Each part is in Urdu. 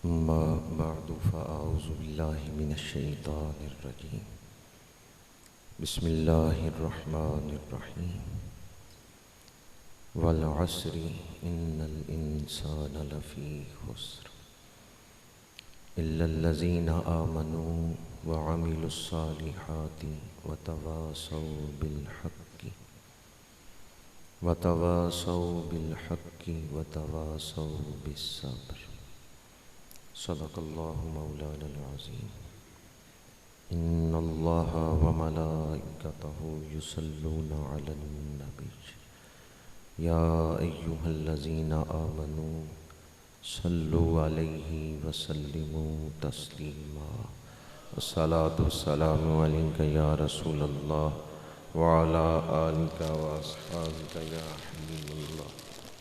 أما بعد فأعوذ بالله من الشيطان الرجيم. بسم الله الرحمن الرحيم. والعصر إن الإنسان لفي خسر إلا الذين آمنوا وعملوا الصالحات وتواصوا بالحق وتواصوا بالصبر. صدق الله مولانا العظيم. إن الله وملائكته يصلون على النبي يا أيها الذين آمنوا صلوا عليه وسلموا تسليما. الصلاة والسلام عليك يا رسول الله وعلى آلك وأصحابك يا حبيب الله.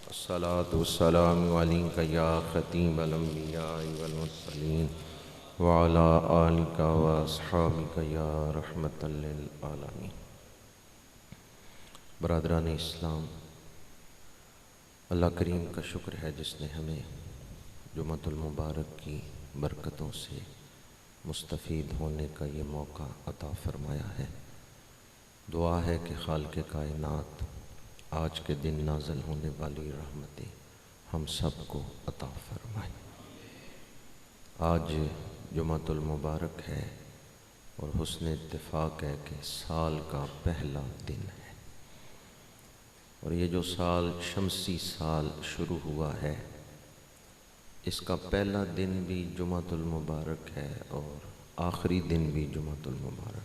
الصلاة والسلام عليك يا ختيم الأنبياء والمرسلين وعلى آلك وأصحابك يا رحمة للعالمين. برادران اسلام، اللہ کریم کا شکر ہے جس نے ہمیں جمعۃ المبارک کی برکتوں سے مستفید ہونے کا یہ موقع عطا فرمایا ہے۔ دعا ہے کہ خالق کائنات آج کے دن نازل ہونے والی رحمتیں ہم سب کو عطا فرمائے۔ آج جمعۃ المبارک ہے اور حسن اتفاق ہے کہ سال کا پہلا دن ہے، اور یہ جو سال شمسی سال شروع ہوا ہے اس کا پہلا دن بھی جمعۃ المبارک ہے اور آخری دن بھی جمعۃ المبارک ہے۔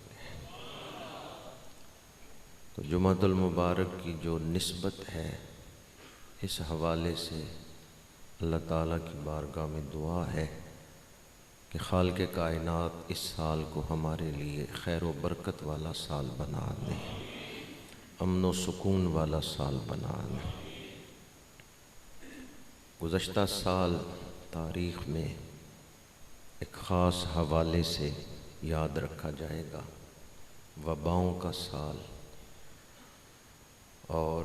تو جمعۃ المبارک کی جو نسبت ہے اس حوالے سے اللہ تعالیٰ کی بارگاہ میں دعا ہے کہ خالق کائنات اس سال کو ہمارے لیے خیر و برکت والا سال بنا دے، امن و سکون والا سال بنا دے۔ گزشتہ سال تاریخ میں ایک خاص حوالے سے یاد رکھا جائے گا، وباؤں کا سال اور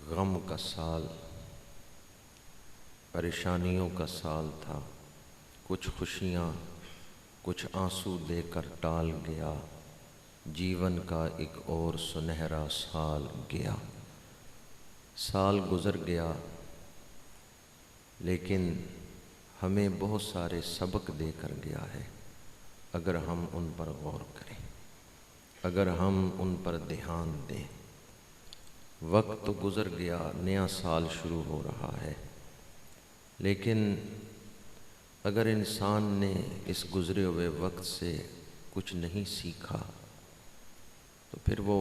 غم کا سال، پریشانیوں کا سال تھا۔ کچھ خوشیاں کچھ آنسو دے کر ٹال گیا، جیون کا ایک اور سنہرا سال گیا۔ سال گزر گیا لیکن ہمیں بہت سارے سبق دے کر گیا ہے اگر ہم ان پر غور کریں، اگر ہم ان پر دھیان دیں۔ وقت تو گزر گیا، نیا سال شروع ہو رہا ہے، لیکن اگر انسان نے اس گزرے ہوئے وقت سے کچھ نہیں سیکھا تو پھر وہ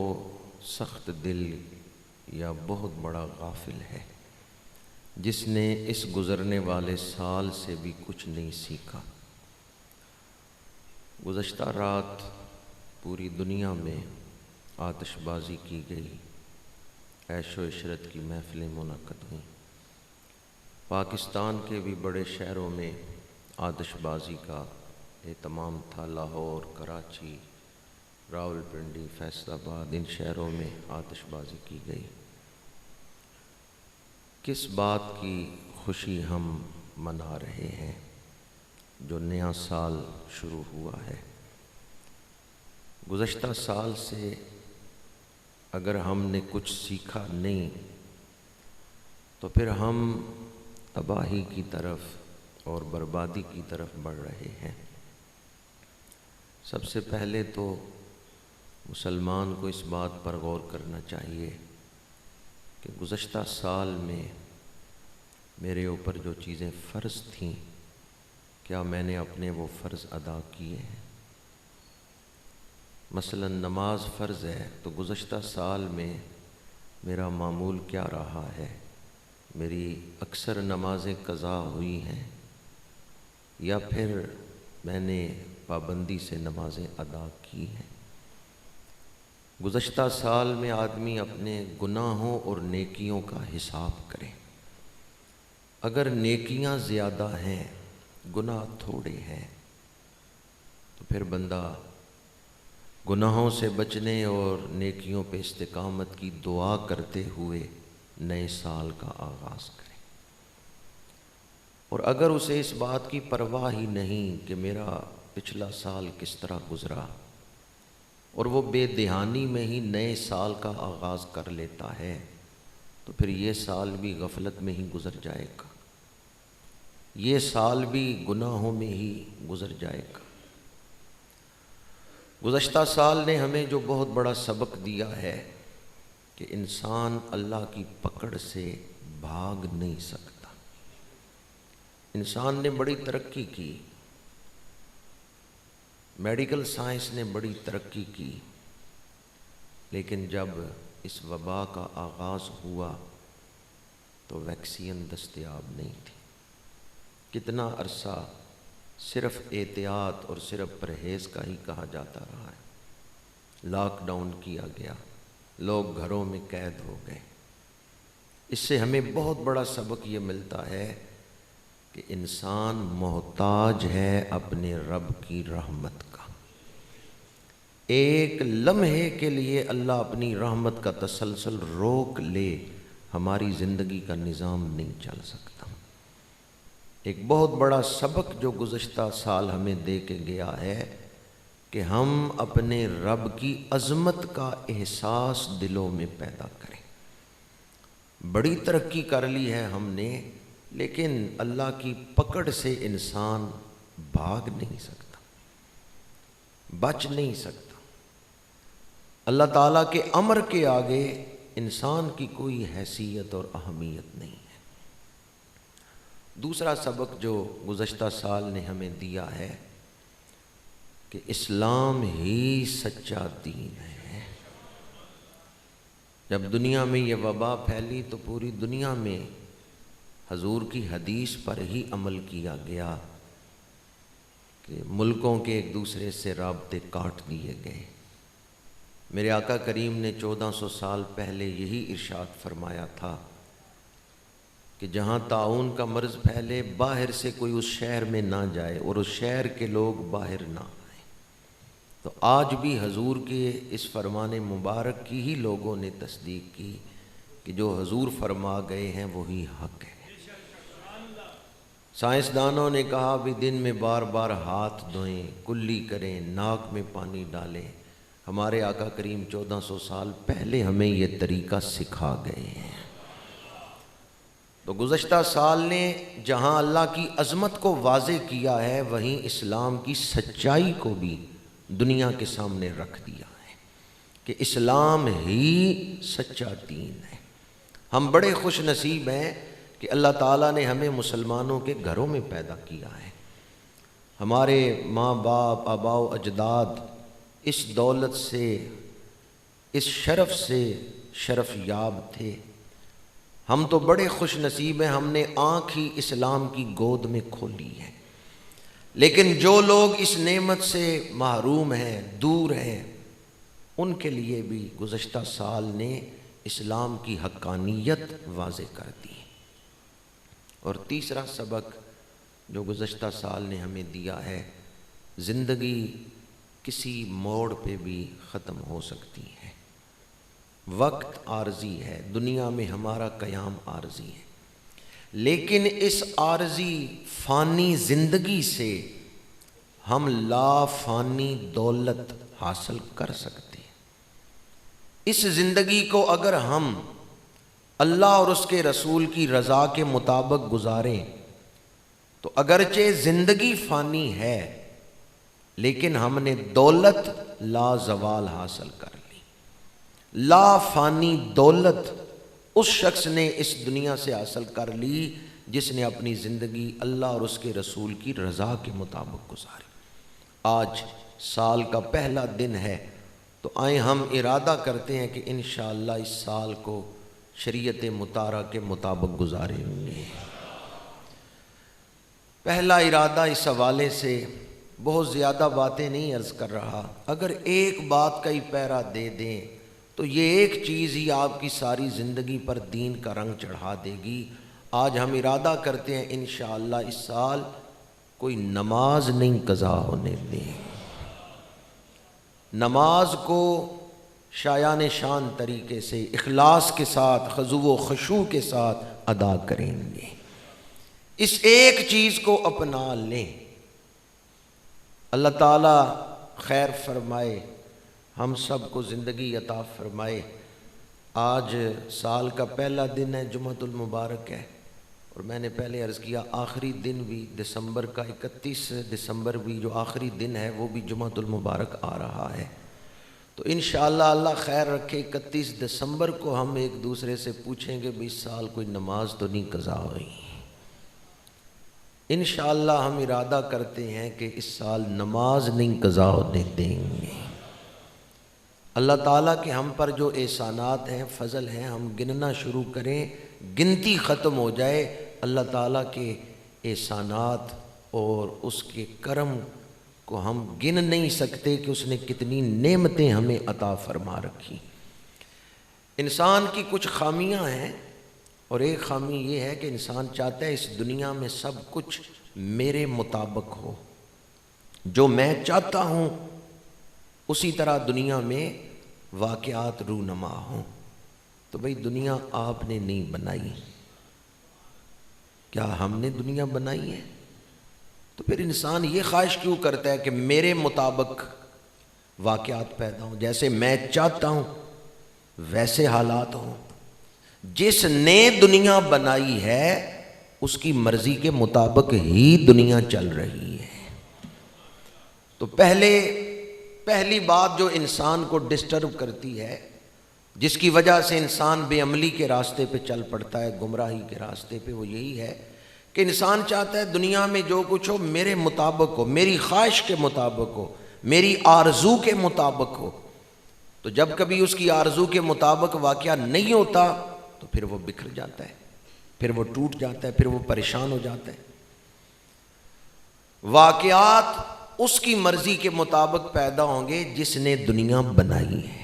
سخت دل یا بہت بڑا غافل ہے جس نے اس گزرنے والے سال سے بھی کچھ نہیں سیکھا۔ گزشتہ رات پوری دنیا میں آتش بازی کی گئی، عیش و عشرت کی محفلیں منعقد ہوئیں۔ پاکستان کے بھی بڑے شہروں میں آتش بازی کا اہتمام تھا۔ لاہور، کراچی، راولپنڈی، فیصل آباد، ان شہروں میں آتش بازی کی گئی۔ کس بات کی خوشی ہم منا رہے ہیں؟ جو نیا سال شروع ہوا ہے۔ گزشتہ سال سے اگر ہم نے کچھ سیکھا نہیں تو پھر ہم تباہی کی طرف اور بربادی کی طرف بڑھ رہے ہیں۔ سب سے پہلے تو مسلمان کو اس بات پر غور کرنا چاہیے کہ گزشتہ سال میں میرے اوپر جو چیزیں فرض تھیں کیا میں نے اپنے وہ فرض ادا کیے ہیں؟ مثلا نماز فرض ہے تو گزشتہ سال میں میرا معمول کیا رہا ہے؟ میری اکثر نمازیں قضا ہوئی ہیں یا پھر میں نے پابندی سے نمازیں ادا کی ہیں؟ گزشتہ سال میں آدمی اپنے گناہوں اور نیکیوں کا حساب کرے۔ اگر نیکیاں زیادہ ہیں، گناہ تھوڑے ہیں، تو پھر بندہ گناہوں سے بچنے اور نیکیوں پہ استقامت کی دعا کرتے ہوئے نئے سال کا آغاز کرے۔ اور اگر اسے اس بات کی پرواہ ہی نہیں کہ میرا پچھلا سال کس طرح گزرا، اور وہ بے دہانی میں ہی نئے سال کا آغاز کر لیتا ہے، تو پھر یہ سال بھی غفلت میں ہی گزر جائے گا، یہ سال بھی گناہوں میں ہی گزر جائے گا۔ گزشتہ سال نے ہمیں جو بہت بڑا سبق دیا ہے کہ انسان اللہ کی پکڑ سے بھاگ نہیں سکتا۔ انسان نے بڑی ترقی کی، میڈیکل سائنس نے بڑی ترقی کی، لیکن جب اس وبا کا آغاز ہوا تو ویکسین دستیاب نہیں تھی۔ کتنا عرصہ صرف احتیاط اور صرف پرہیز کا ہی کہا جاتا رہا ہے، لاک ڈاؤن کیا گیا، لوگ گھروں میں قید ہو گئے۔ اس سے ہمیں بہت بڑا سبق یہ ملتا ہے کہ انسان محتاج ہے اپنے رب کی رحمت کا۔ ایک لمحے کے لیے اللہ اپنی رحمت کا تسلسل روک لے، ہماری زندگی کا نظام نہیں چل سکتا۔ ایک بہت بڑا سبق جو گزشتہ سال ہمیں دے کے گیا ہے کہ ہم اپنے رب کی عظمت کا احساس دلوں میں پیدا کریں۔ بڑی ترقی کر لی ہے ہم نے، لیکن اللہ کی پکڑ سے انسان بھاگ نہیں سکتا، بچ نہیں سکتا۔ اللہ تعالیٰ کے امر کے آگے انسان کی کوئی حیثیت اور اہمیت نہیں ہے۔ دوسرا سبق جو گزشتہ سال نے ہمیں دیا ہے کہ اسلام ہی سچا دین ہے۔ جب دنیا میں یہ وبا پھیلی تو پوری دنیا میں حضور کی حدیث پر ہی عمل کیا گیا کہ ملکوں کے ایک دوسرے سے رابطے کاٹ دیے گئے۔ میرے آقا کریم نے 1400 سال پہلے یہی ارشاد فرمایا تھا کہ جہاں طاعون کا مرض پھیلے، باہر سے کوئی اس شہر میں نہ جائے اور اس شہر کے لوگ باہر نہ آئیں۔ تو آج بھی حضور کے اس فرمان مبارک کی ہی لوگوں نے تصدیق کی کہ جو حضور فرما گئے ہیں وہی حق ہے۔ سائنسدانوں نے کہا بھی دن میں بار بار ہاتھ دھوئیں، کلی کریں، ناک میں پانی ڈالیں۔ ہمارے آقا کریم 1400 سال پہلے ہمیں یہ طریقہ سکھا گئے ہیں۔ تو گزشتہ سال نے جہاں اللہ کی عظمت کو واضح کیا ہے، وہیں اسلام کی سچائی کو بھی دنیا کے سامنے رکھ دیا ہے کہ اسلام ہی سچا دین ہے۔ ہم بڑے خوش نصیب ہیں کہ اللہ تعالیٰ نے ہمیں مسلمانوں کے گھروں میں پیدا کیا ہے۔ ہمارے ماں باپ، آباء و اجداد اس دولت سے، اس شرف سے شرف یاب تھے۔ ہم تو بڑے خوش نصیب ہیں، ہم نے آنکھ ہی اسلام کی گود میں کھولی ہے۔ لیکن جو لوگ اس نعمت سے محروم ہیں، دور ہیں، ان کے لیے بھی گزشتہ سال نے اسلام کی حقانیت واضح کر دی۔ اور تیسرا سبق جو گزشتہ سال نے ہمیں دیا ہے، زندگی کسی موڑ پہ بھی ختم ہو سکتی ہے۔ وقت عارضی ہے، دنیا میں ہمارا قیام عارضی ہے، لیکن اس عارضی فانی زندگی سے ہم لا فانی دولت حاصل کر سکتے ہیں۔ اس زندگی کو اگر ہم اللہ اور اس کے رسول کی رضا کے مطابق گزاریں تو اگرچہ زندگی فانی ہے، لیکن ہم نے دولت لا زوال حاصل کر لی۔ لا فانی دولت اس شخص نے اس دنیا سے حاصل کر لی جس نے اپنی زندگی اللہ اور اس کے رسول کی رضا کے مطابق گزاری۔ آج سال کا پہلا دن ہے، تو آئیں ہم ارادہ کرتے ہیں کہ انشاءاللہ اس سال کو شریعت مطہرہ کے مطابق گزاریں گے۔ پہلا ارادہ اس حوالے سے بہت زیادہ باتیں نہیں عرض کر رہا، اگر ایک بات کا ہی پیرا دے دیں تو یہ ایک چیز ہی آپ کی ساری زندگی پر دین کا رنگ چڑھا دے گی۔ آج ہم ارادہ کرتے ہیں انشاءاللہ اس سال کوئی نماز نہیں قضا ہونے دیں، نماز کو شایان شان طریقے سے اخلاص کے ساتھ، خضوع و خشوع کے ساتھ ادا کریں گے۔ اس ایک چیز کو اپنا لیں۔ اللہ تعالیٰ خیر فرمائے، ہم سب کو زندگی عطا فرمائے۔ آج سال کا پہلا دن ہے، جمعۃ المبارک ہے، اور میں نے پہلے عرض کیا آخری دن بھی دسمبر کا 31 دسمبر بھی جو آخری دن ہے وہ بھی جمعۃ المبارک آ رہا ہے۔ تو انشاءاللہ اللہ خیر رکھے 31 دسمبر کو ہم ایک دوسرے سے پوچھیں گے بھی اس سال کوئی نماز تو نہیں قضا ہوئی۔ انشاءاللہ ہم ارادہ کرتے ہیں کہ اس سال نماز نہیں قضا ہونے دیں گے۔ اللہ تعالیٰ کے ہم پر جو احسانات ہیں، فضل ہیں، ہم گننا شروع کریں، گنتی ختم ہو جائے۔ اللہ تعالیٰ کے احسانات اور اس کے کرم کو ہم گن نہیں سکتے کہ اس نے کتنی نعمتیں ہمیں عطا فرما رکھی۔ انسان کی کچھ خامیاں ہیں، اور ایک خامی یہ ہے کہ انسان چاہتا ہے اس دنیا میں سب کچھ میرے مطابق ہو، جو میں چاہتا ہوں اسی طرح دنیا میں واقعات رونما ہوں۔ تو بھئی دنیا آپ نے نہیں بنائی، کیا ہم نے دنیا بنائی ہے؟ تو پھر انسان یہ خواہش کیوں کرتا ہے کہ میرے مطابق واقعات پیدا ہوں، جیسے میں چاہتا ہوں ویسے حالات ہوں؟ جس نے دنیا بنائی ہے اس کی مرضی کے مطابق ہی دنیا چل رہی ہے۔ تو پہلی بات جو انسان کو ڈسٹرب کرتی ہے، جس کی وجہ سے انسان بے عملی کے راستے پہ چل پڑتا ہے، گمراہی کے راستے پہ، وہ یہی ہے کہ انسان چاہتا ہے دنیا میں جو کچھ ہو میرے مطابق ہو، میری خواہش کے مطابق ہو، میری آرزو کے مطابق ہو۔ تو جب کبھی اس کی آرزو کے مطابق واقعہ نہیں ہوتا تو پھر وہ بکھر جاتا ہے، پھر وہ ٹوٹ جاتا ہے، پھر وہ پریشان ہو جاتا ہے۔ واقعات اس کی مرضی کے مطابق پیدا ہوں گے جس نے دنیا بنائی ہے۔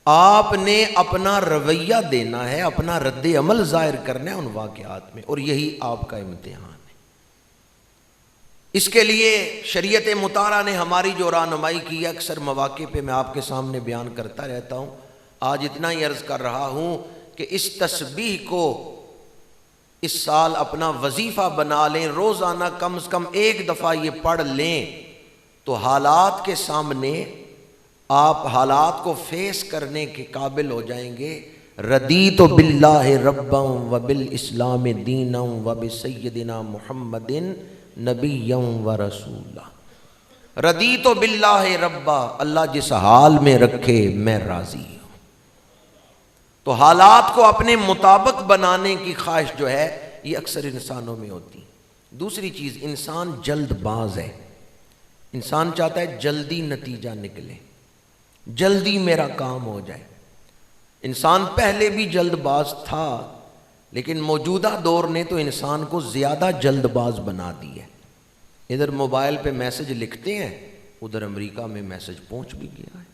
آپ نے اپنا رویہ دینا ہے، اپنا رد عمل ظاہر کرنا ہے ان واقعات میں، اور یہی آپ کا امتحان ہے۔ اس کے لیے شریعت مطہرہ نے ہماری جو رہنمائی کی ہے، اکثر مواقع پہ میں آپ کے سامنے بیان کرتا رہتا ہوں، آج اتنا ہی عرض کر رہا ہوں کہ اس تسبیح کو اس سال اپنا وظیفہ بنا لیں، روزانہ کم از کم ایک دفعہ یہ پڑھ لیں تو حالات کے سامنے آپ حالات کو فیس کرنے کے قابل ہو جائیں گے۔ رضیت باللہ ربا وبالاسلام دینا وبسیدنا محمد نبیا ورسولا۔ رضیت باللہ ربا، اللہ جس حال میں رکھے میں راضی ہوں۔ تو حالات کو اپنے مطابق بنانے کی خواہش جو ہے یہ اکثر انسانوں میں ہوتی۔ دوسری چیز، انسان جلد باز ہے، انسان چاہتا ہے جلدی نتیجہ نکلے، جلدی میرا کام ہو جائے۔ انسان پہلے بھی جلد باز تھا، لیکن موجودہ دور نے تو انسان کو زیادہ جلد باز بنا دی ہے۔ ادھر موبائل پہ میسج لکھتے ہیں، ادھر امریکہ میں میسج پہنچ بھی گیا ہے،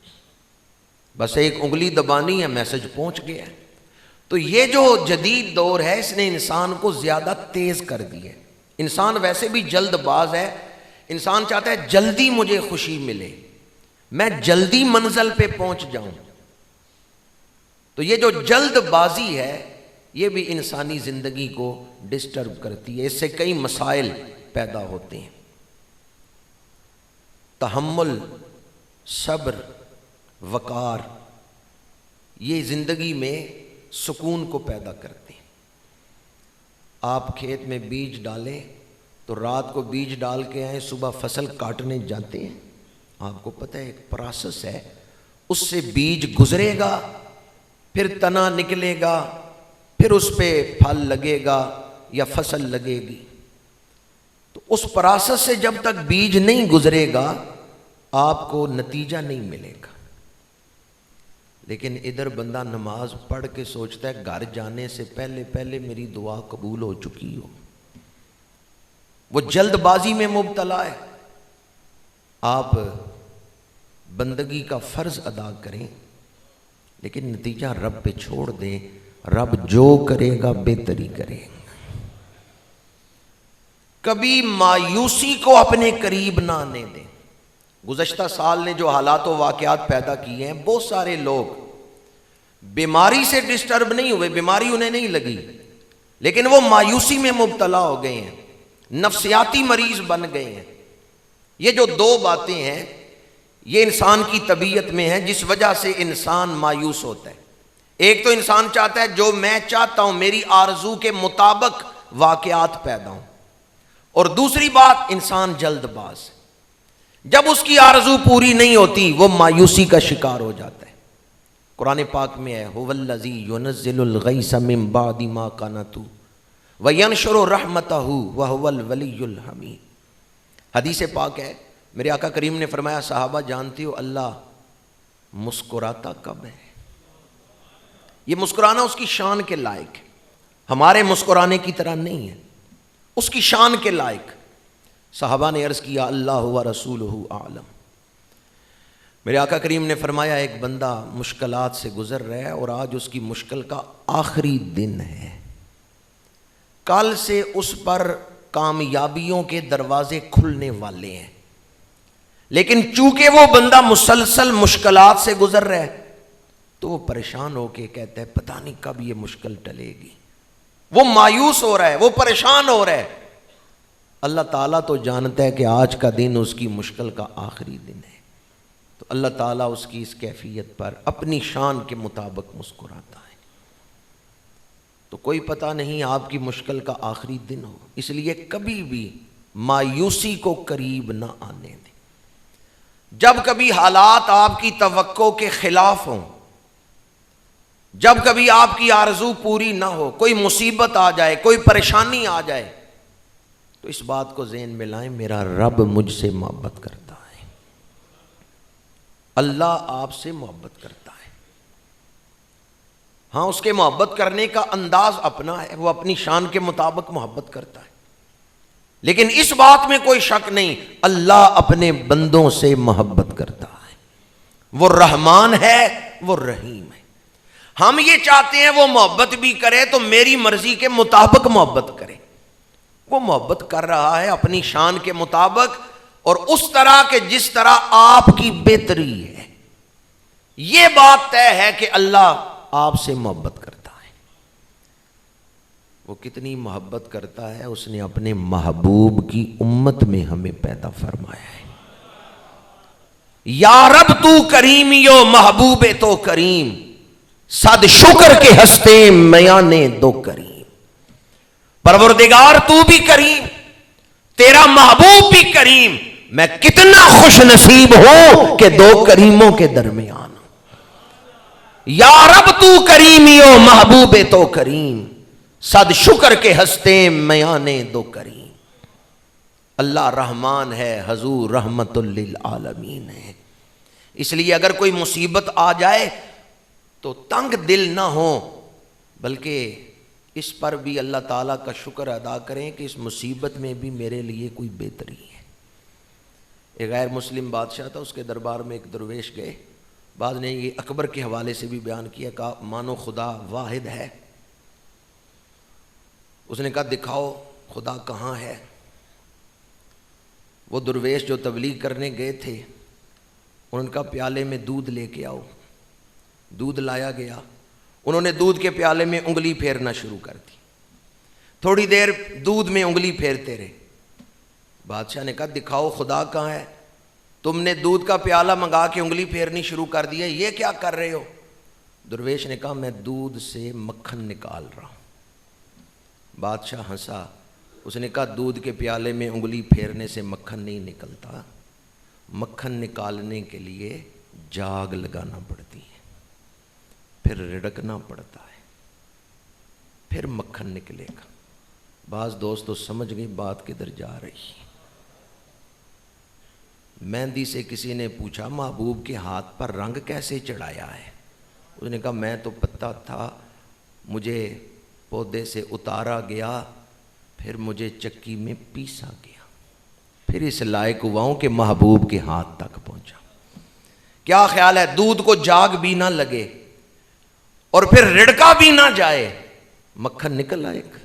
بس ایک انگلی دبانی ہے میسج پہنچ گیا ہے۔ تو یہ جو جدید دور ہے اس نے انسان کو زیادہ تیز کر دی ہے۔ انسان ویسے بھی جلد باز ہے، انسان چاہتا ہے جلدی مجھے خوشی ملے، میں جلدی منزل پہ پہنچ جاؤں۔ تو یہ جو جلد بازی ہے یہ بھی انسانی زندگی کو ڈسٹرب کرتی ہے، اس سے کئی مسائل پیدا ہوتے ہیں۔ تحمل، صبر، وقار، یہ زندگی میں سکون کو پیدا کرتے ہیں۔ آپ کھیت میں بیج ڈالیں تو رات کو بیج ڈال کے آئیں، صبح فصل کاٹنے جاتے ہیں، آپ کو پتہ ہے ایک پروسیس ہے، اس سے بیج گزرے گا، پھر تنا نکلے گا، پھر اس پہ پھل لگے گا یا فصل لگے گی۔ تو اس پروسیس سے جب تک بیج نہیں گزرے گا آپ کو نتیجہ نہیں ملے گا۔ لیکن ادھر بندہ نماز پڑھ کے سوچتا ہے گھر جانے سے پہلے پہلے میری دعا قبول ہو چکی ہو، وہ جلد بازی میں مبتلا ہے۔ آپ بندگی کا فرض ادا کریں لیکن نتیجہ رب پہ چھوڑ دیں، رب جو کرے گا بہتری کرے گا۔ کبھی مایوسی کو اپنے قریب نہ آنے دیں۔ گزشتہ سال نے جو حالات و واقعات پیدا کیے ہیں، بہت سارے لوگ بیماری سے ڈسٹرب نہیں ہوئے، بیماری انہیں نہیں لگی، لیکن وہ مایوسی میں مبتلا ہو گئے ہیں، نفسیاتی مریض بن گئے ہیں۔ یہ جو دو باتیں ہیں یہ انسان کی طبیعت میں ہیں جس وجہ سے انسان مایوس ہوتا ہے۔ ایک تو انسان چاہتا ہے جو میں چاہتا ہوں میری آرزو کے مطابق واقعات پیدا ہوں، اور دوسری بات انسان جلد باز، جب اس کی آرزو پوری نہیں ہوتی وہ مایوسی کا شکار ہو جاتا ہے۔ قرآن پاک میں ہے هو الذی ينزل الغیث من بعد ما قنطوا وینشر رحمتہ وهو الولی الحمید۔ حدیث پاک ہے، میرے آقا کریم نے فرمایا صحابہ جانتے ہو اللہ مسکراتا کب ہے؟ یہ مسکرانا اس کی شان کے لائق ہے، ہمارے مسکرانے کی طرح نہیں ہے، اس کی شان کے لائق۔ صحابہ نے عرض کیا اللہ و رسولہ اعلم۔ میرے آقا کریم نے فرمایا ایک بندہ مشکلات سے گزر رہا ہے اور آج اس کی مشکل کا آخری دن ہے، کل سے اس پر کامیابیوں کے دروازے کھلنے والے ہیں، لیکن چونکہ وہ بندہ مسلسل مشکلات سے گزر رہا ہے تو وہ پریشان ہو کے کہتا ہے پتہ نہیں کب یہ مشکل ٹلے گی، وہ مایوس ہو رہا ہے، وہ پریشان ہو رہا ہے۔ اللہ تعالیٰ تو جانتا ہے کہ آج کا دن اس کی مشکل کا آخری دن ہے، تو اللہ تعالیٰ اس کی اس کیفیت پر اپنی شان کے مطابق مسکراتا ہے۔ تو کوئی پتہ نہیں آپ کی مشکل کا آخری دن ہو، اس لیے کبھی بھی مایوسی کو قریب نہ آنے دیں۔ جب کبھی حالات آپ کی توقع کے خلاف ہوں، جب کبھی آپ کی آرزو پوری نہ ہو، کوئی مصیبت آ جائے، کوئی پریشانی آ جائے، تو اس بات کو ذہن میں لائیں میرا رب مجھ سے محبت کرتا ہے، اللہ آپ سے محبت کرتا ہے۔ ہاں اس کے محبت کرنے کا انداز اپنا ہے، وہ اپنی شان کے مطابق محبت کرتا ہے، لیکن اس بات میں کوئی شک نہیں اللہ اپنے بندوں سے محبت کرتا ہے، وہ رحمان ہے، وہ رحیم ہے۔ ہم یہ چاہتے ہیں وہ محبت بھی کرے تو میری مرضی کے مطابق محبت کرے، وہ محبت کر رہا ہے اپنی شان کے مطابق اور اس طرح کہ جس طرح آپ کی بہتری ہے۔ یہ بات طے ہے کہ اللہ آپ سے محبت کرتا ہے۔ وہ کتنی محبت کرتا ہے، اس نے اپنے محبوب کی امت میں ہمیں پیدا فرمایا ہے۔ یا رب تو کریمیو محبوب تو کریم، صد شکر کے ہستے میانے دو کریم۔ پروردگار تو بھی کریم، تیرا محبوب بھی کریم، میں کتنا خوش نصیب ہوں کہ دو کریموں کے درمیان۔ یا رب تو کریمیو محبوب تو کریم، صد شکر کے ہستے میانے دو کریم۔ اللہ رحمان ہے، حضور رحمت للعالمین ہے۔ اس لیے اگر کوئی مصیبت آ جائے تو تنگ دل نہ ہو، بلکہ اس پر بھی اللہ تعالیٰ کا شکر ادا کریں کہ اس مصیبت میں بھی میرے لیے کوئی بہتری ہے۔ ایک غیر مسلم بادشاہ تھا، اس کے دربار میں ایک درویش گئے، بعض نے یہ اکبر کے حوالے سے بھی بیان کیا، کہا مانو خدا واحد ہے۔ اس نے کہا دکھاؤ خدا کہاں ہے۔ وہ درویش جو تبلیغ کرنے گئے تھے ان کا پیالے میں دودھ لے کے آؤ، دودھ لایا گیا، انہوں نے دودھ کے پیالے میں انگلی پھیرنا شروع کر دی، تھوڑی دیر دودھ میں انگلی پھیرتے رہے۔ بادشاہ نے کہا دکھاؤ خدا کہاں ہے، تم نے دودھ کا پیالہ منگا کے انگلی پھیرنی شروع کر دی ہے، یہ کیا کر رہے ہو؟ درویش نے کہا میں دودھ سے مکھن نکال رہا ہوں۔ بادشاہ ہنسا، اس نے کہا دودھ کے پیالے میں انگلی پھیرنے سے مکھن نہیں نکلتا، مکھن نکالنے کے لیے جاگ لگانا پڑتی ہے، پھر رڑکنا پڑتا ہے، پھر مکھن نکلے گا۔ بعض دوست تو سمجھ گئے بات کدھر جا رہی ہے۔ مہندی سے کسی نے پوچھا محبوب کے ہاتھ پر رنگ کیسے چڑھایا ہے؟ اس نے کہا میں تو پتہ تھا، مجھے پودے سے اتارا گیا، پھر مجھے چکی میں پیسا گیا، پھر اس لائق ہوا ہوں کہ محبوب کے ہاتھ تک پہنچا۔ کیا خیال ہے دودھ کو جاگ بھی نہ لگے اور پھر رڑکا بھی نہ جائے، مکھن نکل آئے گا،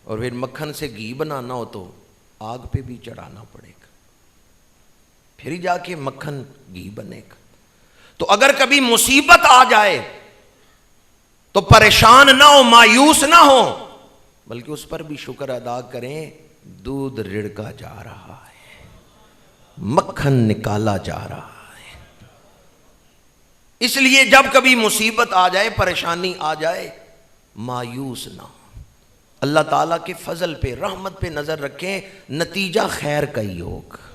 اور پھر مکھن سے گھی بنانا ہو تو آگ پہ بھی چڑھانا پڑے گا، پھر جا کے مکھن گھی بنے گا۔ تو اگر کبھی مصیبت آ جائے تو پریشان نہ ہو، مایوس نہ ہو، بلکہ اس پر بھی شکر ادا کریں، دودھ رڑکا جا رہا ہے، مکھن نکالا جا رہا ہے۔ اس لیے جب کبھی مصیبت آ جائے، پریشانی آ جائے، مایوس نہ ہو، اللہ تعالیٰ کے فضل پہ، رحمت پہ نظر رکھیں، نتیجہ خیر کا ہی ہوگا۔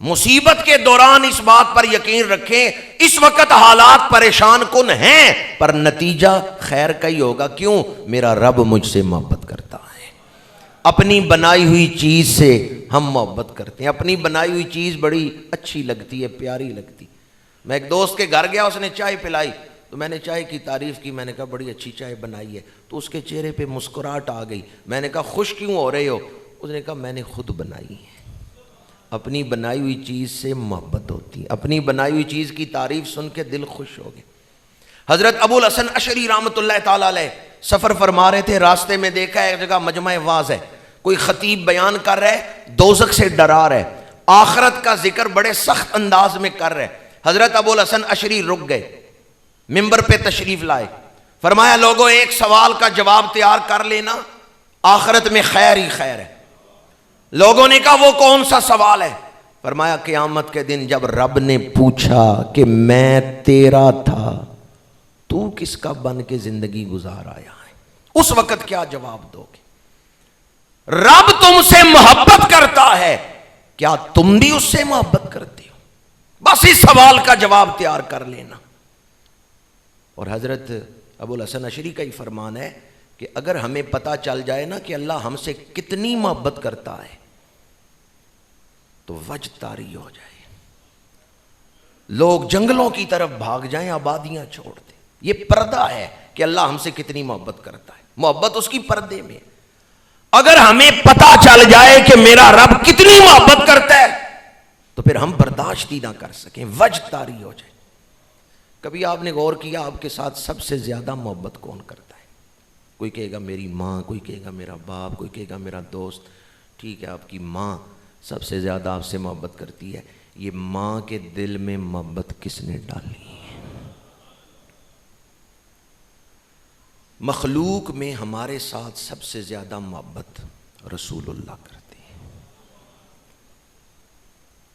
مصیبت کے دوران اس بات پر یقین رکھیں، اس وقت حالات پریشان کن ہیں، پر نتیجہ خیر کا ہی ہوگا۔ کیوں؟ میرا رب مجھ سے محبت کرتا ہے۔ اپنی بنائی ہوئی چیز سے ہم محبت کرتے ہیں، اپنی بنائی ہوئی چیز بڑی اچھی لگتی ہے، پیاری لگتی۔ میں ایک دوست کے گھر گیا، اس نے چائے پلائی، تو میں نے چائے کی تعریف کی، میں نے کہا بڑی اچھی چائے بنائی ہے، تو اس کے چہرے پہ مسکراہٹ آ گئی۔ میں نے کہا خوش کیوں ہو رہے ہو؟ اس نے کہا میں نے خود بنائی ہے۔ اپنی بنائی ہوئی چیز سے محبت ہوتی ہے، اپنی بنائی ہوئی چیز کی تعریف سن کے دل خوش ہو گئے۔ حضرت ابو الحسن اشعری رحمۃ اللہ تعالیٰ علیہ سفر فرما رہے تھے، راستے میں دیکھا ہے ایک جگہ مجمع واعظ ہے، کوئی خطیب بیان کر رہا ہے، دوزخ سے ڈرا رہا ہے، آخرت کا ذکر بڑے سخت انداز میں کر رہے۔ حضرت ابو الحسن اشعری رک گئے، ممبر پہ تشریف لائے، فرمایا لوگوں ایک سوال کا جواب تیار کر لینا، آخرت میں خیر ہی خیر ہے۔ لوگوں نے کہا وہ کون سا سوال ہے؟ فرمایا قیامت کے دن جب رب نے پوچھا کہ میں تیرا تھا، تو کس کا بن کے زندگی گزار آیا ہے، اس وقت کیا جواب دو گے؟ رب تم سے محبت کرتا ہے، کیا تم بھی اس سے محبت کرتے ہو؟ بس اس سوال کا جواب تیار کر لینا۔ اور حضرت ابو الحسن اشعری کا ہی فرمان ہے کہ اگر ہمیں پتہ چل جائے نا کہ اللہ ہم سے کتنی محبت کرتا ہے تو وجہ طاری ہو جائے، لوگ جنگلوں کی طرف بھاگ جائیں، آبادیاں چھوڑ دیں۔ یہ پردہ ہے کہ اللہ ہم سے کتنی محبت کرتا ہے، محبت اس کی پردے میں۔ اگر ہمیں پتہ چل جائے کہ میرا رب کتنی محبت کرتا ہے تو پھر ہم برداشت ہی نہ کر سکیں، وجہ طاری ہو جائے۔ کبھی آپ نے غور کیا آپ کے ساتھ سب سے زیادہ محبت کون کرتا ہے؟ کوئی کہے گا میری ماں، کوئی کہے گا میرا باپ، کوئی کہے گا میرا دوست۔ ٹھیک ہے، آپ کی ماں سب سے زیادہ آپ سے محبت کرتی ہے، یہ ماں کے دل میں محبت کس نے ڈالی ہے؟ مخلوق میں ہمارے ساتھ سب سے زیادہ محبت رسول اللہ کرتے ہیں۔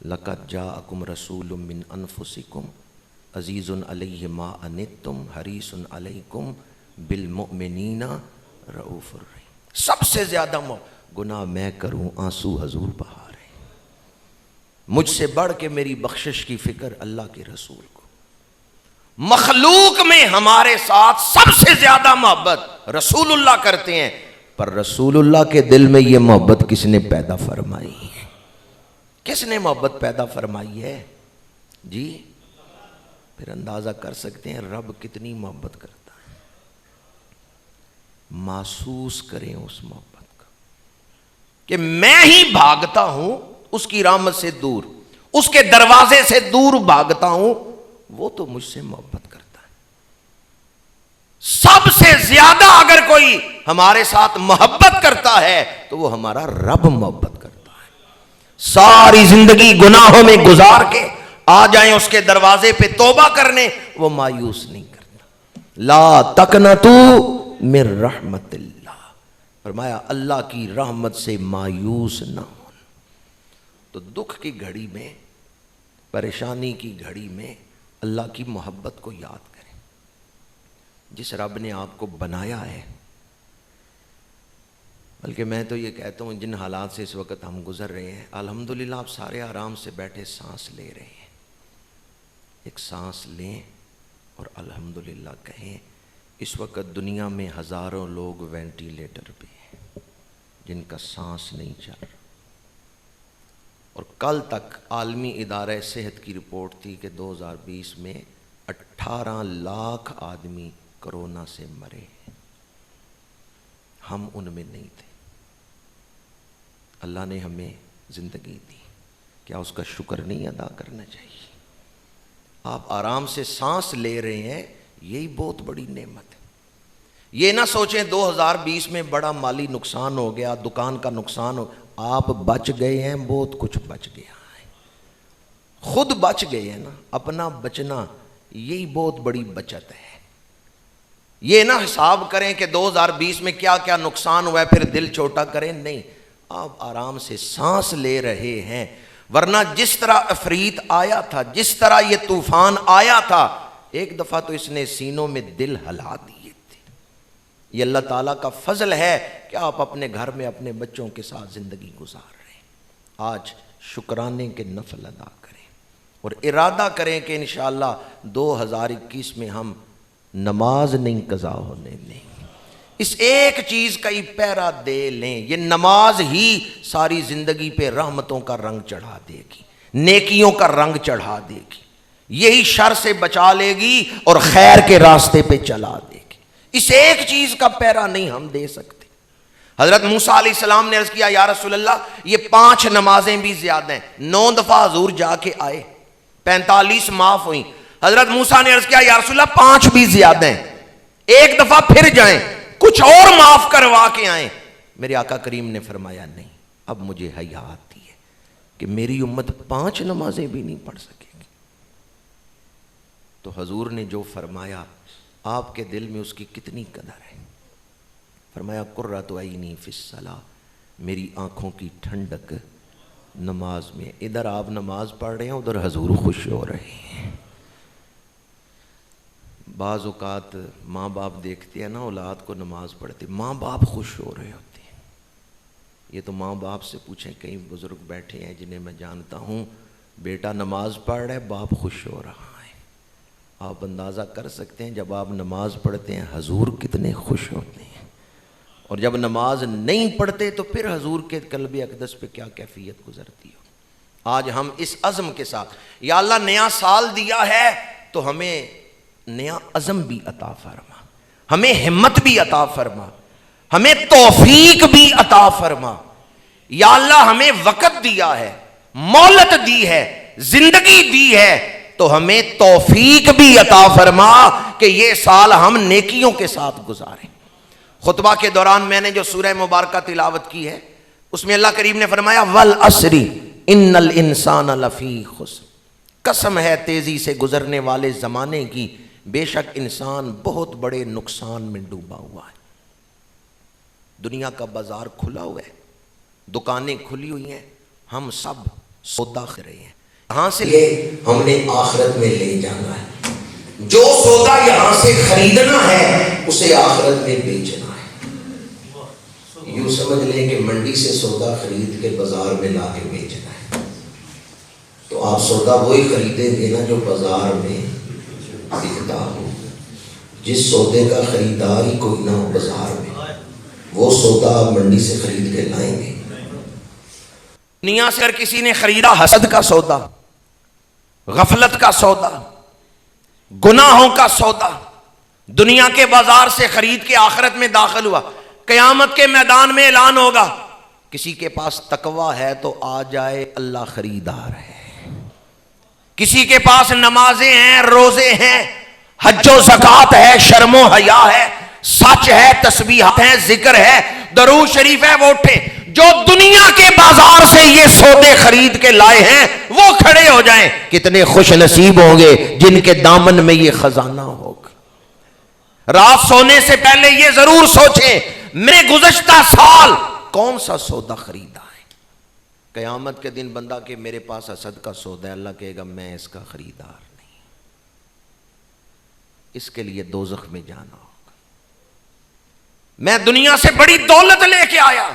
لَقَدْ جَاءَكُمْ رَسُولٌ مِّنْ أَنفُسِكُمْ عزیز علیہ ما عنتم حریص علیکم بالمؤمنین رؤوف الرحیم۔ سب سے زیادہ گناہ میں کروں آنسو حضور بہا رہے ہیں، مجھ سے بڑھ کے میری بخشش کی فکر اللہ کے رسول کو۔ مخلوق میں ہمارے ساتھ سب سے زیادہ محبت رسول اللہ کرتے ہیں، پر رسول اللہ کے دل میں یہ محبت کس نے پیدا فرمائی ہے؟ کس نے محبت پیدا فرمائی ہے جی؟ پھر اندازہ کر سکتے ہیں رب کتنی محبت کرتا ہے۔ محسوس کریں اس محبت کا کہ میں ہی بھاگتا ہوں اس کی رحمت سے دور، اس کے دروازے سے دور بھاگتا ہوں، وہ تو مجھ سے محبت کرتا ہے۔ سب سے زیادہ اگر کوئی ہمارے ساتھ محبت کرتا ہے تو وہ ہمارا رب محبت کرتا ہے۔ ساری زندگی گناہوں میں گزار کے آ جائیں اس کے دروازے پہ توبہ کرنے، وہ مایوس نہیں کرتا۔ لا تقنطوا من رحمت اللہ، فرمایا اللہ کی رحمت سے مایوس نہ ہو۔ تو دکھ کی گھڑی میں، پریشانی کی گھڑی میں اللہ کی محبت کو یاد کریں۔ جس رب نے آپ کو بنایا ہے، بلکہ میں تو یہ کہتا ہوں جن حالات سے اس وقت ہم گزر رہے ہیں، الحمدللہ آپ سارے آرام سے بیٹھے سانس لے رہے ہیں۔ ایک سانس لیں اور الحمدللہ کہیں۔ اس وقت دنیا میں ہزاروں لوگ وینٹیلیٹر پہ ہیں جن کا سانس نہیں چل رہا، اور کل تک عالمی ادارہ صحت کی رپورٹ تھی کہ 2020 میں 18 لاکھ آدمی کرونا سے مرے ہیں، ہم ان میں نہیں تھے۔ اللہ نے ہمیں زندگی دی، کیا اس کا شکر نہیں ادا کرنا چاہیے؟ آپ آرام سے سانس لے رہے ہیں، یہی بہت بڑی نعمت ہے۔ یہ نہ سوچیں 2020 میں بڑا مالی نقصان ہو گیا، دکان کا نقصان ہو، آپ بچ گئے ہیں، بہت کچھ بچ گیا ہے، خود بچ گئے ہیں نا۔ اپنا بچنا یہی بہت بڑی بچت ہے۔ یہ نہ حساب کریں کہ 2020 میں کیا کیا نقصان ہوا ہے پھر دل چھوٹا کریں، نہیں، آپ آرام سے سانس لے رہے ہیں۔ ورنہ جس طرح عفریت آیا تھا، جس طرح یہ طوفان آیا تھا، ایک دفعہ تو اس نے سینوں میں دل ہلا دیے تھے۔ یہ اللہ تعالیٰ کا فضل ہے کہ آپ اپنے گھر میں اپنے بچوں کے ساتھ زندگی گزار رہے ہیں۔ آج شکرانے کے نفل ادا کریں اور ارادہ کریں کہ انشاءاللہ 2021 میں ہم نماز نہیں قضا ہونے دیں، اس ایک چیز کا ہی پہرا دے لیں۔ یہ نماز ہی ساری زندگی پہ رحمتوں کا رنگ چڑھا دے گی، نیکیوں کا رنگ چڑھا دے گی، یہی شر سے بچا لے گی اور خیر کے راستے پہ چلا دے گی۔ اس ایک چیز کا پہرا نہیں ہم دے سکتے۔ حضرت موسیٰ علیہ السلام نے عرض کیا یا رسول اللہ یہ 5 نمازیں بھی زیادہ ہیں۔ 9 دفعہ حضور جا کے آئے، 45 معاف ہوئیں۔ حضرت موسیٰ نے عرض کیا یا رسول اللہ 5 بھی زیادہ ہیں، 1 دفعہ پھر جائیں، کچھ اور معاف کروا کے آئیں۔ میرے آقا کریم نے فرمایا نہیں، اب مجھے حیا آتی ہے کہ میری امت 5 نمازیں بھی نہیں پڑھ سکے گی۔ تو حضور نے جو فرمایا آپ کے دل میں اس کی کتنی قدر ہے۔ فرمایا قرۃ عینی فی الصلاۃ، میری آنکھوں کی ٹھنڈک نماز میں۔ ادھر آپ نماز پڑھ رہے ہیں، ادھر حضور خوش ہو رہے ہیں۔ بعض اوقات ماں باپ دیکھتے ہیں نا اولاد کو نماز پڑھتے، ماں باپ خوش ہو رہے ہوتے ہیں۔ یہ تو ماں باپ سے پوچھیں، کئی بزرگ بیٹھے ہیں جنہیں میں جانتا ہوں، بیٹا نماز پڑھ رہا ہے، باپ خوش ہو رہا ہے۔ آپ اندازہ کر سکتے ہیں جب آپ نماز پڑھتے ہیں حضور کتنے خوش ہوتے ہیں، اور جب نماز نہیں پڑھتے تو پھر حضور کے قلب اقدس پہ کیا کیفیت گزرتی ہو۔ آج ہم اس عزم کے ساتھ، یا اللہ نیا سال دیا ہے تو ہمیں نیا عزم بھی عطا فرما، ہمیں ہمت بھی عطا فرما، ہمیں توفیق بھی عطا فرما۔ یا اللہ ہمیں وقت دیا ہے، مہلت دی ہے، زندگی دی ہے، تو ہمیں توفیق بھی عطا فرما کہ یہ سال ہم نیکیوں کے ساتھ گزاریں۔ خطبہ کے دوران میں نے جو سورہ مبارکہ تلاوت کی ہے اس میں اللہ کریم نے فرمایا والعصر ان الانسان لفی خسر، قسم ہے تیزی سے گزرنے والے زمانے کی، بے شک انسان بہت بڑے نقصان میں ڈوبا ہوا ہے۔ دنیا کا بازار کھلا ہوا ہے، دکانیں کھلی ہوئی ہیں، ہم سب سودا خرید رہے ہیں۔ یہاں سے ہم نے آخرت میں لے جانا ہے، جو سودا یہاں سے خریدنا ہے اسے آخرت میں بیچنا ہے۔ یوں سمجھ لیں کہ منڈی سے سودا خرید کے بازار میں لا کے بیچنا ہے، تو آپ سودا وہی خریدیں گے نا جو بازار میں بکتا ہو۔ جس سودے کا خریدار ہی کوئی نہ ہو بازار میں، وہ سودا آپ منڈی سے خرید کے لائیں گے؟ دنیا سے اگر کسی نے خریدا حسد کا سودا، غفلت کا سودا، گناہوں کا سودا، دنیا کے بازار سے خرید کے آخرت میں داخل ہوا، قیامت کے میدان میں اعلان ہوگا کسی کے پاس تقوی ہے تو آ جائے، اللہ خریدار ہے۔ کسی کے پاس نمازیں ہیں، روزے ہیں، حج و زکوٰۃ ہے، شرم و حیا ہے، سچ ہے، تسبیحات ہیں، ذکر ہے، درود شریف ہے، وہ اٹھے۔ جو دنیا کے بازار سے یہ سودے خرید کے لائے ہیں وہ کھڑے ہو جائیں، کتنے خوش نصیب ہوں گے جن کے دامن میں یہ خزانہ ہوگا۔ رات سونے سے پہلے یہ ضرور سوچیں میں گزشتہ سال کون سا سودا خریدا ہے۔ قیامت کے دن بندہ کہ میرے پاس حسد کا سودا ہے، اللہ کہے گا میں اس کا خریدار نہیں، اس کے لیے دوزخ میں جانا ہوگا۔ میں دنیا سے بڑی دولت لے کے آیا،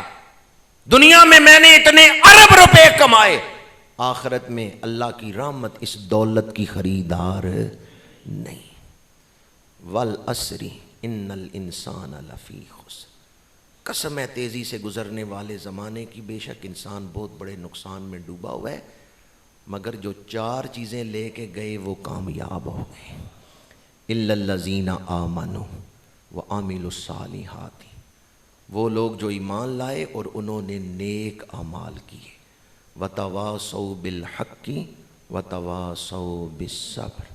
دنیا میں میں نے اتنے ارب روپے کمائے، آخرت میں اللہ کی رحمت اس دولت کی خریدار نہیں۔ والعصر ان الانسان لفی خسر، قسم ہے تیزی سے گزرنے والے زمانے کی، بے شک انسان بہت بڑے نقصان میں ڈوبا ہوا ہے، مگر جو 4 چیزیں لے کے گئے وہ کامیاب ہو گئے۔ الا الذین آمنوا وعملوا الصالحات، وہ لوگ جو ایمان لائے اور انہوں نے نیک اعمال کیے، وتواصوا بالحق وتواصوا بالصبر،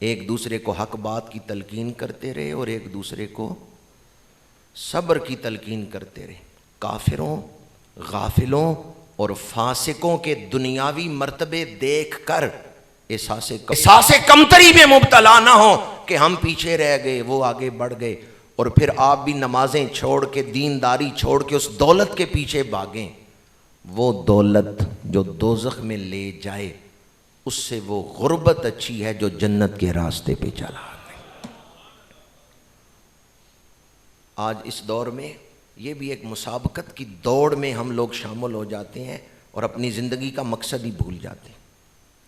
ایک دوسرے کو حق بات کی تلقین کرتے رہے اور ایک دوسرے کو صبر کی تلقین کرتے رہے۔ کافروں، غافلوں اور فاسقوں کے دنیاوی مرتبے دیکھ کر احساس کمتری میں مبتلا نہ ہو کہ ہم پیچھے رہ گئے وہ آگے بڑھ گئے، اور پھر آپ بھی نمازیں چھوڑ کے دینداری چھوڑ کے اس دولت کے پیچھے بھاگیں۔ وہ دولت جو دوزخ میں لے جائے اس سے وہ غربت اچھی ہے جو جنت کے راستے پہ چلا گئے۔ آج اس دور میں یہ بھی ایک مسابقت کی دوڑ میں ہم لوگ شامل ہو جاتے ہیں اور اپنی زندگی کا مقصد ہی بھول جاتے ہیں،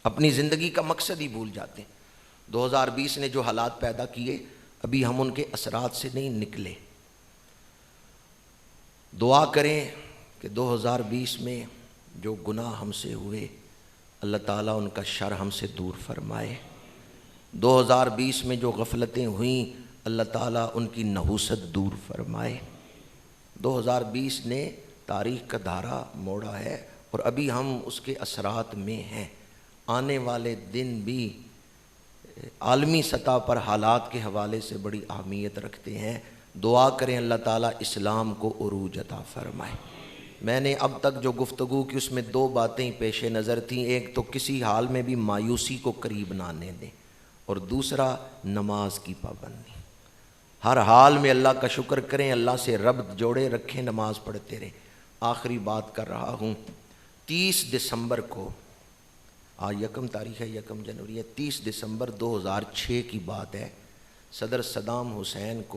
اپنی زندگی کا مقصد ہی بھول جاتے ہیں۔ 2020 نے جو حالات پیدا کیے ابھی ہم ان کے اثرات سے نہیں نکلے۔ دعا کریں کہ 2020 میں جو گناہ ہم سے ہوئے اللہ تعالیٰ ان کا شر ہم سے دور فرمائے۔ 2020 میں جو غفلتیں ہوئیں اللہ تعالیٰ ان کی نحوست دور فرمائے۔ 2020 نے تاریخ کا دھارا موڑا ہے اور ابھی ہم اس کے اثرات میں ہیں۔ آنے والے دن بھی عالمی سطح پر حالات کے حوالے سے بڑی اہمیت رکھتے ہیں۔ دعا کریں اللہ تعالیٰ اسلام کو عروج عطا فرمائے۔ میں نے اب تک جو گفتگو کی اس میں دو باتیں پیش نظر تھیں، ایک تو کسی حال میں بھی مایوسی کو قریب نہ آنے دیں، اور دوسرا نماز کی پابندی۔ ہر حال میں اللہ کا شکر کریں، اللہ سے ربط جوڑے رکھیں، نماز پڑھتے رہیں۔ آخری بات کر رہا ہوں، 30 دسمبر کو، آج 1 تاریخ ہے، 1 جنوری ہے، 30 دسمبر 2006 کی بات ہے، صدر صدام حسین کو